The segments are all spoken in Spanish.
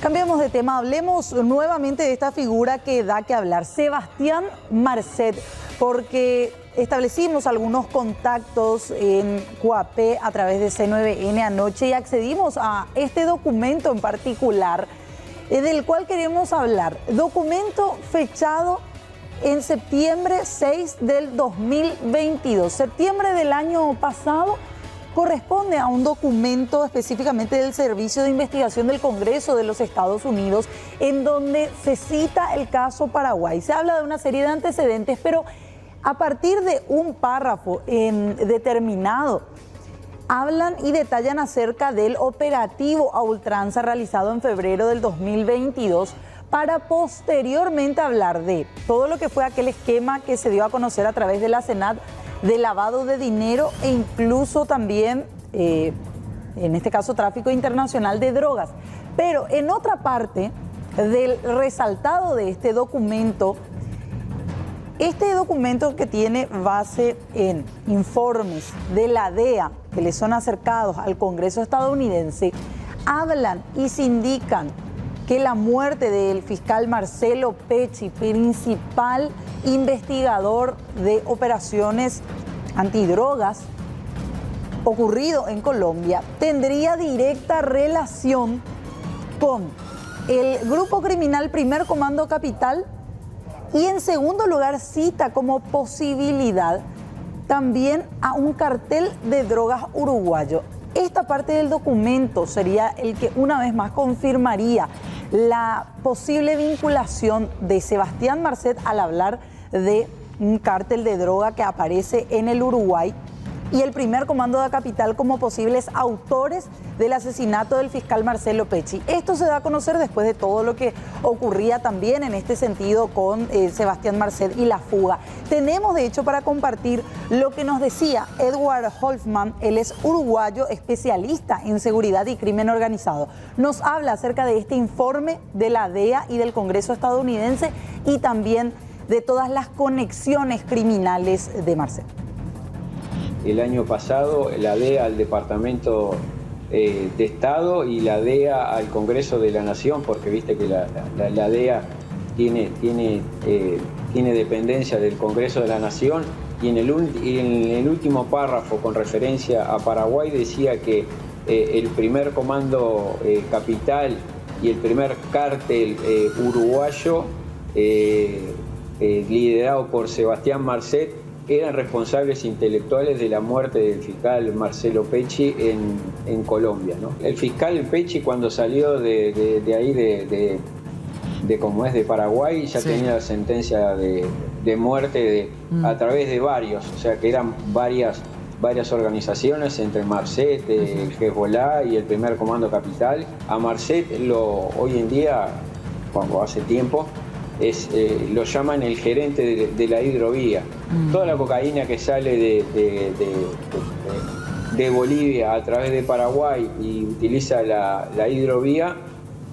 Cambiamos de tema, hablemos nuevamente de esta figura que da que hablar, Sebastián Marcet, porque establecimos algunos contactos en Coapé a través de C9N anoche y accedimos a este documento en particular, del cual queremos hablar. Documento fechado en septiembre 6 del 2022, septiembre del año pasado. Corresponde a un documento específicamente del Servicio de Investigación del Congreso de los Estados Unidos, en donde se cita el caso Paraguay. Se habla de una serie de antecedentes, pero a partir de un párrafo determinado, hablan y detallan acerca del operativo a ultranza realizado en febrero del 2022, para posteriormente hablar de todo lo que fue aquel esquema que se dio a conocer a través de la Senat, de lavado de dinero e incluso también, en este caso, tráfico internacional de drogas. Pero en otra parte del resaltado de este documento que tiene base en informes de la DEA que le son acercados al Congreso estadounidense, hablan y se indican que la muerte del fiscal Marcelo Pecci, principal investigador de operaciones antidrogas ocurrido en Colombia, tendría directa relación con el grupo criminal Primer Comando Capital y en segundo lugar cita como posibilidad también a un cartel de drogas uruguayo. Esta parte del documento sería el que una vez más confirmaría la posible vinculación de Sebastián Marcet al hablar de un cártel de droga que aparece en el Uruguay y el Primer Comando de Capital como posibles autores del asesinato del fiscal Marcelo Pecci. Esto se da a conocer después de todo lo que ocurría también en este sentido con Sebastián Marcet y la fuga. Tenemos de hecho para compartir lo que nos decía Edward Holfman. Él es uruguayo, especialista en seguridad y crimen organizado. Nos habla acerca de este informe de la DEA y del Congreso estadounidense y también de todas las conexiones criminales de Marcet. El año pasado la DEA al Departamento de Estado y la DEA al Congreso de la Nación, porque viste que la DEA tiene dependencia del Congreso de la Nación, y en el último párrafo con referencia a Paraguay decía que el Primer Comando Capital y el primer cártel uruguayo liderado por Sebastián Marcet eran responsables intelectuales de la muerte del fiscal Marcelo Pecci en Colombia, ¿no? El fiscal Pecci, cuando salió de ahí, de Paraguay, ya tenía la sentencia de muerte a través de varios, o sea que eran varias organizaciones, entre Marcet, el Hezbollah y el Primer Comando Capital. A Marcet hoy en día, cuando hace tiempo, lo llaman el gerente de la hidrovía. Toda la cocaína que sale de Bolivia a través de Paraguay y utiliza la hidrovía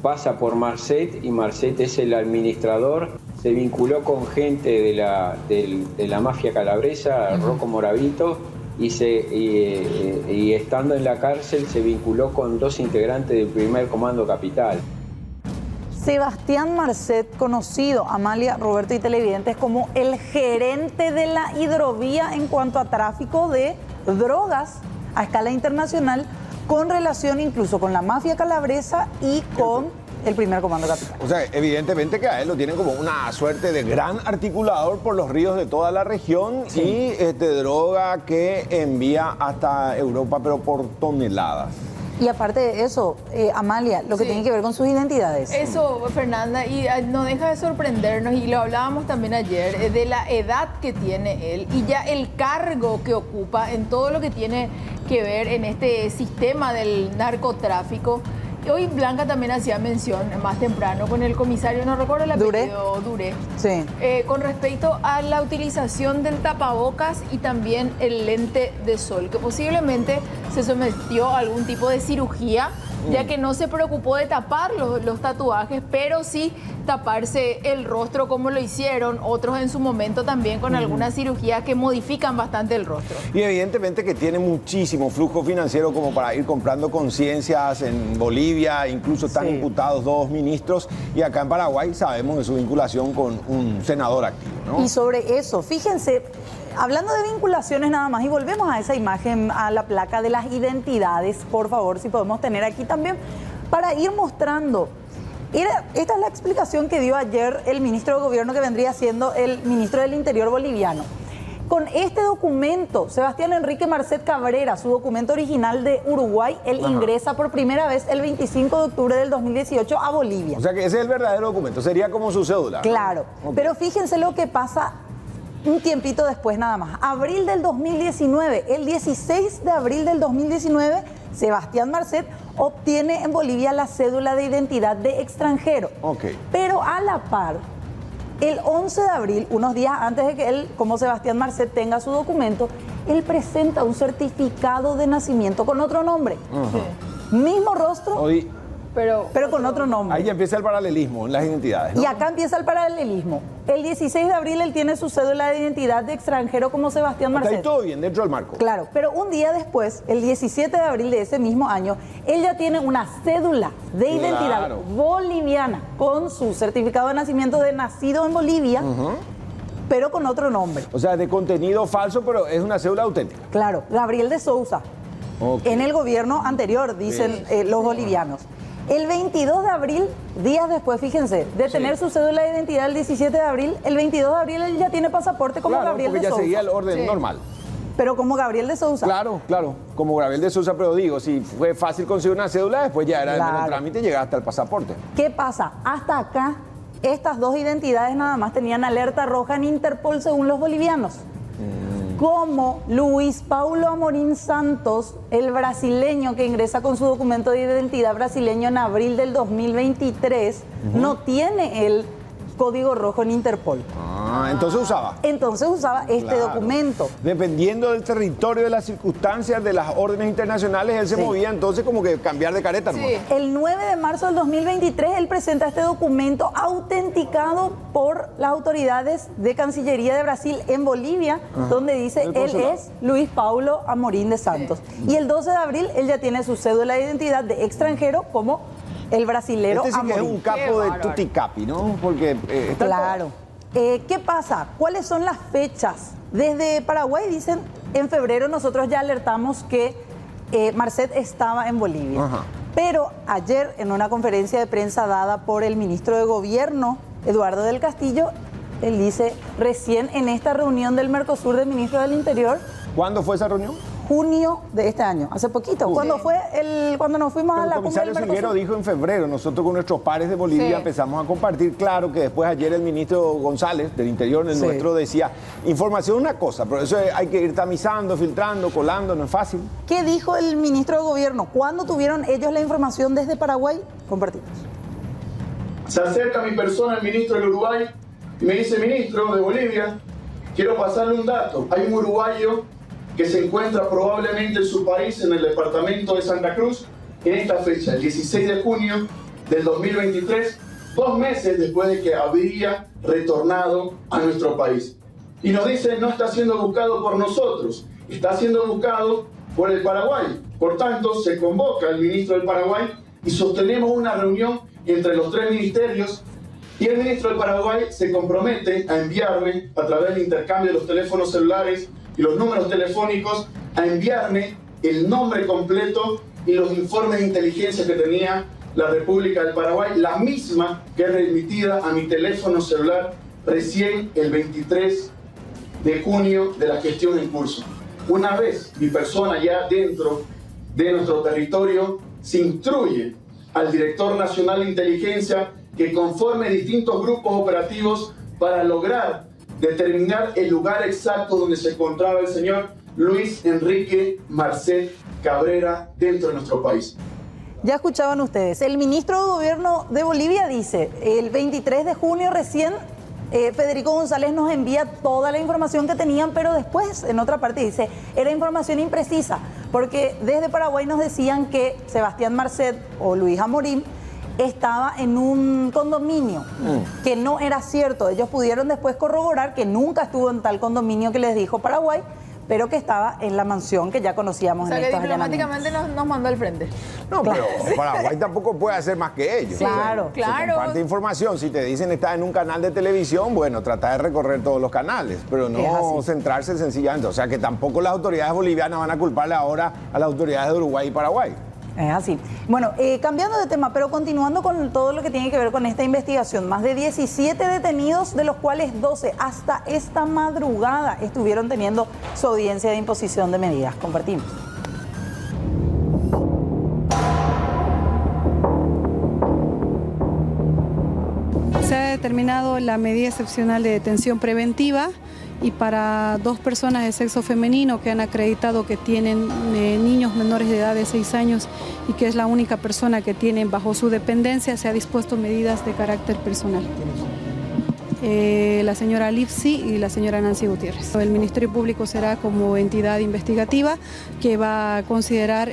pasa por Marcet, y Marcet es el administrador. Se vinculó con gente de la mafia calabresa, Rocco Moravito, y estando en la cárcel se vinculó con 2 integrantes del Primer Comando Capital. Sebastián Marcet, conocido, Amalia, Roberto y televidentes, como el gerente de la hidrovía en cuanto a tráfico de drogas a escala internacional, con relación incluso con la mafia calabresa y con el Primer Comando Capital. O sea, evidentemente que a él lo tienen como una suerte de gran articulador por los ríos de toda la región, sí. Y droga que envía hasta Europa, pero por toneladas. Y aparte de eso, Amalia, lo que tiene que ver con sus identidades. Eso, Fernanda, y no deja de sorprendernos, y lo hablábamos también ayer, de la edad que tiene él y ya el cargo que ocupa en todo lo que tiene que ver en este sistema del narcotráfico. Hoy Blanca también hacía mención más temprano con el comisario, no recuerdo el apellido, Duré, sí. Con respecto a la utilización del tapabocas y también el lente de sol, que posiblemente se sometió a algún tipo de cirugía ya que no se preocupó de tapar los tatuajes, pero sí taparse el rostro como lo hicieron otros en su momento también con algunas cirugías que modifican bastante el rostro. Y evidentemente que tiene muchísimo flujo financiero como para ir comprando conciencias en Bolivia, incluso están imputados 2 ministros, y acá en Paraguay sabemos de su vinculación con un senador activo, ¿no? Y sobre eso, fíjense, hablando de vinculaciones nada más, y volvemos a esa imagen, a la placa de las identidades, por favor, si podemos tener aquí también, para ir mostrando. Esta es la explicación que dio ayer el ministro de Gobierno, que vendría siendo el ministro del Interior boliviano. Con este documento, Sebastián Enrique Marcet Cabrera, su documento original de Uruguay, él ingresa por primera vez el 25 de octubre del 2018 a Bolivia. O sea que ese es el verdadero documento, sería como su cédula, ¿no? Claro, Okay. Pero fíjense lo que pasa un tiempito después nada más. Abril del 2019, el 16 de abril del 2019, Sebastián Marcet obtiene en Bolivia la cédula de identidad de extranjero. Okay. Pero a la par, el 11 de abril, unos días antes de que él, como Sebastián Marcet, tenga su documento, él presenta un certificado de nacimiento con otro nombre. Mismo rostro, pero con otro nombre. Ahí ya empieza el paralelismo en las identidades, ¿no? Y acá empieza el paralelismo. El 16 de abril él tiene su cédula de identidad de extranjero como Sebastián Está ahí Marcet. todo bien, dentro del marco. Claro, pero un día después, el 17 de abril de ese mismo año, él ya tiene una cédula de identidad Claro. boliviana con su certificado de nacimiento de nacido en Bolivia, pero con otro nombre. O sea, de contenido falso, pero es una cédula auténtica. Claro, Gabriel de Sousa. Ok. En el gobierno anterior, dicen los bolivianos. El 22 de abril, días después, fíjense, de tener su cédula de identidad el 17 de abril, el 22 de abril él ya tiene pasaporte como Claro, Gabriel porque de ya Sousa. seguía el orden normal. Pero como Gabriel de Sousa. Claro, como Gabriel de Sousa, pero digo, si fue fácil conseguir una cédula, después ya era Claro. el trámite y llegaba hasta el pasaporte. ¿Qué pasa? Hasta acá, estas 2 identidades nada más tenían alerta roja en Interpol según los bolivianos. Como Luis Paulo Amorim Santos, el brasileño que ingresa con su documento de identidad brasileño en abril del 2023, no tiene el código rojo en Interpol. Entonces usaba. Entonces usaba este Claro. documento. Dependiendo del territorio, de las circunstancias, de las órdenes internacionales, él se Sí. movía entonces como que cambiar de careta, Sí. hermano. El 9 de marzo del 2023, él presenta este documento autenticado por las autoridades de Cancillería de Brasil en Bolivia, donde dice El él consulado. es Luis Paulo Amorim de Santos. Y el 12 de abril, él ya tiene su cédula de identidad de extranjero como el brasilero Este sí que es Amorim. un capo Qué de bárbaro. tutti capi, ¿no? Porque está Claro. ¿Qué pasa? ¿Cuáles son las fechas? Desde Paraguay dicen, en febrero nosotros ya alertamos que Marcet estaba en Bolivia. Ajá. Pero ayer, en una conferencia de prensa dada por el ministro de Gobierno, Eduardo del Castillo, él dice, recién en esta reunión del Mercosur del ministro del Interior, ¿Cuándo fue esa reunión? junio de este año, hace poquito, cuando nos fuimos a El la cumbre comisario del Silguero Mercosur. dijo en febrero, nosotros con nuestros pares de Bolivia Sí. empezamos a compartir, claro que después ayer el ministro González del Interior, el Sí. nuestro, decía, información es una cosa, pero eso hay que ir tamizando, filtrando, colando, no es fácil. ¿Qué dijo el ministro de Gobierno? ¿Cuándo tuvieron ellos la información desde Paraguay? Compartimos. Se acerca a mi persona el ministro del Uruguay y me dice, ministro de Bolivia, quiero pasarle un dato. Hay un uruguayo que se encuentra probablemente en su país, en el departamento de Santa Cruz, en esta fecha, el 16 de junio del 2023, 2 meses después de que habría retornado a nuestro país. Y nos dice, no está siendo buscado por nosotros, está siendo buscado por el Paraguay. Por tanto, se convoca al ministro del Paraguay y sostenemos una reunión entre los 3 ministerios y el ministro del Paraguay se compromete a enviarme, a través del intercambio de los teléfonos celulares y los números telefónicos, a enviarme el nombre completo y los informes de inteligencia que tenía la República del Paraguay, la misma que es remitida a mi teléfono celular recién el 23 de junio de la gestión en curso. Una vez mi persona ya dentro de nuestro territorio, se instruye al director nacional de inteligencia que conforme distintos grupos operativos para lograr determinar el lugar exacto donde se encontraba el señor Luis Enrique Marcet Cabrera dentro de nuestro país. Ya escuchaban ustedes, el ministro de Gobierno de Bolivia dice, el 23 de junio recién Federico González nos envía toda la información que tenían, pero después en otra parte dice, era información imprecisa, porque desde Paraguay nos decían que Sebastián Marcet o Luis Amorim estaba en un condominio, que no era cierto. Ellos pudieron después corroborar que nunca estuvo en tal condominio que les dijo Paraguay, pero que estaba en la mansión que ya conocíamos. O sea, en que estos diplomáticamente nos mandó al frente. No, pero Paraguay tampoco puede hacer más que ellos. Claro, claro. Se comparte información. Si te dicen está en un canal de televisión, bueno, trata de recorrer todos los canales, pero no centrarse sencillamente. O sea, que tampoco las autoridades bolivianas van a culparle ahora a las autoridades de Uruguay y Paraguay. Es así. Bueno, cambiando de tema, pero continuando con todo lo que tiene que ver con esta investigación, más de 17 detenidos, de los cuales 12 hasta esta madrugada estuvieron teniendo su audiencia de imposición de medidas. Compartimos. Se ha determinado la medida excepcional de detención preventiva y para 2 personas de sexo femenino que han acreditado que tienen niños menores de edad de 6 años y que es la única persona que tienen bajo su dependencia, se ha dispuesto medidas de carácter personal. La señora Lipsi y la señora Nancy Gutiérrez. El Ministerio Público será como entidad investigativa que va a considerar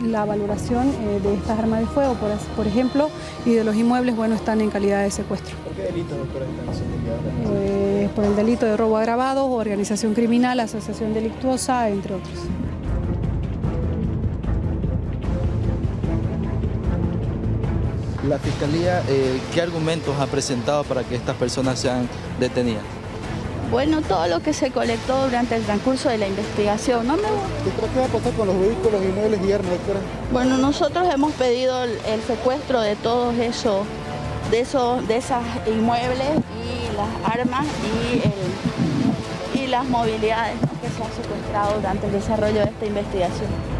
la valoración de estas armas de fuego, por ejemplo, y de los inmuebles, bueno, están en calidad de secuestro. ¿Por qué delito, doctora, están siendo investigados? Por el delito de robo agravado, organización criminal, asociación delictuosa, entre otros. La Fiscalía, ¿qué argumentos ha presentado para que estas personas sean detenidas? Bueno, todo lo que se colectó durante el transcurso de la investigación. ¿Qué va a pasar con los vehículos, inmuebles y armas, doctora? Bueno, nosotros hemos pedido el secuestro de todos esos, de esas inmuebles y las armas y las movilidades, ¿no?, que se han secuestrado durante el desarrollo de esta investigación.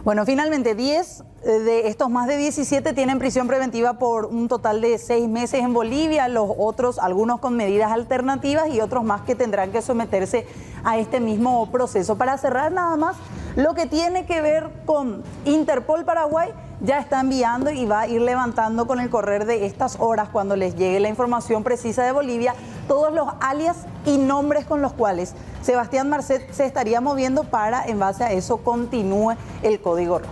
Bueno, finalmente 10 de estos más de 17 tienen prisión preventiva por un total de 6 meses en Bolivia, los otros, algunos con medidas alternativas y otros más que tendrán que someterse a este mismo proceso. Para cerrar nada más, lo que tiene que ver con Interpol Paraguay ya está enviando y va a ir levantando con el correr de estas horas, cuando les llegue la información precisa de Bolivia, todos los alias y nombres con los cuales Sebastián Marcet se estaría moviendo para, en base a eso, continúe el Código Rojo.